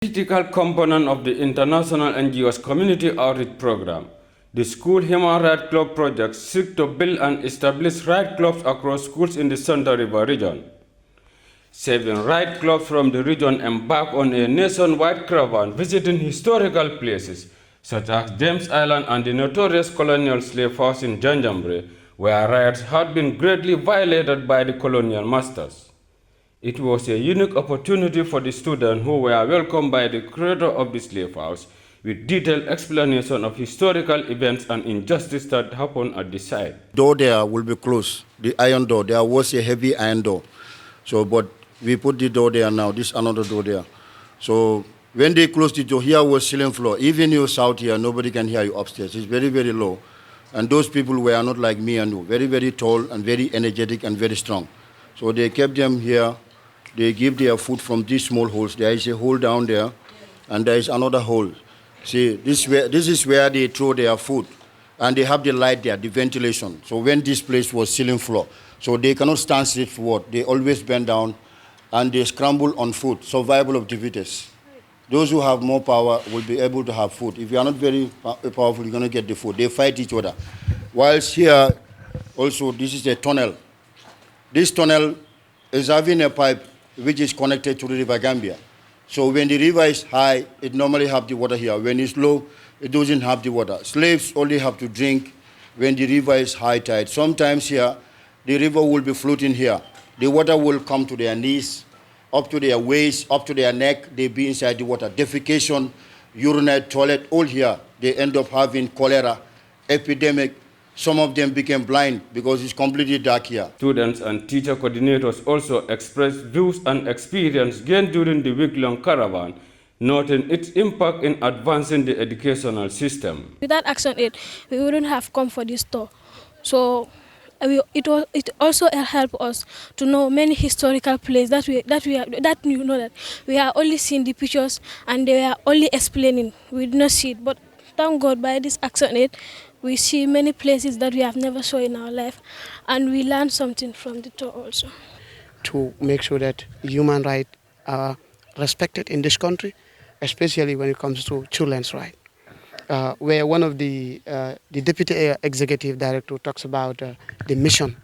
Critical component of the international NGO's community outreach program. The School Human Rights Club project seeks to build and establish right clubs across schools in the Central River region. 7 right clubs from the region embark on a nationwide caravan visiting historical places such as James Island and the notorious colonial slave house in Janjambre, where rights had been greatly violated by the colonial masters. It was a unique opportunity for the students who were welcomed by the creator of the slave house with detailed explanation of historical events and injustice that happened at the site. Door there will be closed, the iron door. There was a heavy iron door. So, but we put the door there now, this another door there. So when they closed the door, here was ceiling floor. Even you shout here, nobody can hear you upstairs. It's very, very low. And those people were not like me and you, very, very tall and very energetic and very strong. So they kept them here. They give their food from these small holes. There is a hole down there, and there is another hole. See, this is where they throw their food. And they have the light there, the ventilation. So when this place was ceiling floor, so they cannot stand straight forward. They always bend down, and they scramble on food, survival of the fittest. Those who have more power will be able to have food. If you are not very powerful, you're going to get the food. They fight each other. Whilst here, also, this is a tunnel. This tunnel is having a pipe which is connected to the river Gambia. So when the river is high, it normally have the water here. When it's low, it doesn't have the water. Slaves only have to drink when the river is high tide. Sometimes here, the river will be floating here. The water will come to their knees, up to their waist, up to their neck. They be inside the water. Defecation, urinate, toilet, all here. They end up having cholera, epidemic. Some of them became blind because it's completely dark here. Students and teacher coordinators also expressed views and experience gained during the week-long caravan, noting its impact in advancing the educational system. Without ActionAid, we wouldn't have come for this tour. So it also helped us to know many historical places that we are only seeing the pictures and they are only explaining. We did not see it, but thank God by this ActionAid, we see many places that we have never saw in our life, and we learn something from the tour also. To make sure that human rights are respected in this country, especially when it comes to children's rights. Where one of the Deputy Executive Director talks about the mission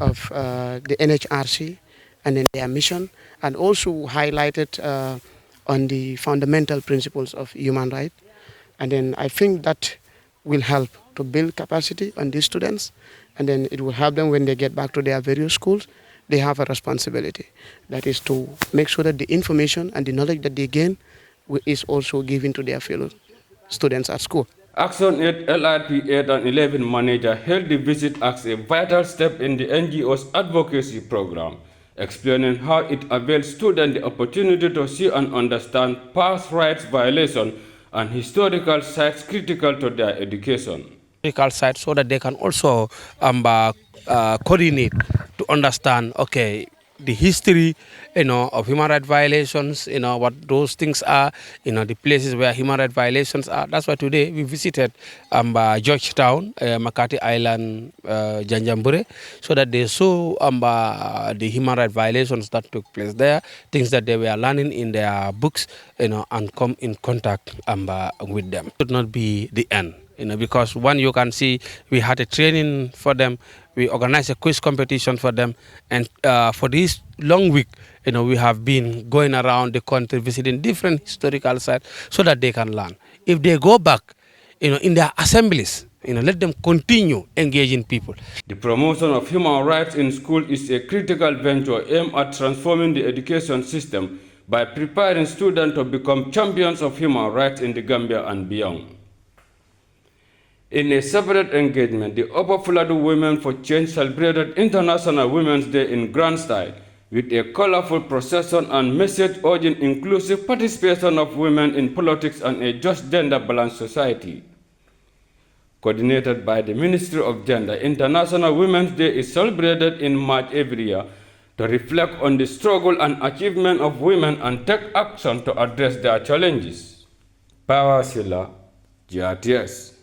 of the NHRC and then their mission, and also highlighted on the fundamental principles of human rights. And then I think that will help to build capacity on these students, and then it will help them when they get back to their various schools. They have a responsibility, that is to make sure that the information and the knowledge that they gain is also given to their fellow students at school. ActionAid LRP 8 and 11 manager hailed the visit as a vital step in the NGO's advocacy program, explaining how it avails students the opportunity to see and understand past rights violations and historical sites critical to their education. Historical sites so that they can also coordinate to understand, okay, the history, of human rights violations, what those things are, the places where human rights violations are. That's why today we visited Georgetown, Makati Island, Janjambure, so that they saw the human rights violations that took place there, things that they were learning in their books, and come in contact with them. It should not be the end. Because one, you can see we had a training for them, we organized a quiz competition for them, and for this long week, we have been going around the country visiting different historical sites so that they can learn. If they go back, in their assemblies, let them continue engaging people. The promotion of human rights in school is a critical venture aimed at transforming the education system by preparing students to become champions of human rights in the Gambia and beyond. In a separate engagement, the Upper Fuladu Women for Change celebrated International Women's Day in grand style with a colorful procession and message urging inclusive participation of women in politics and a just gender-balanced society. Coordinated by the Ministry of Gender, International Women's Day is celebrated in March every year to reflect on the struggle and achievement of women and take action to address their challenges. Power Silla, GRTS.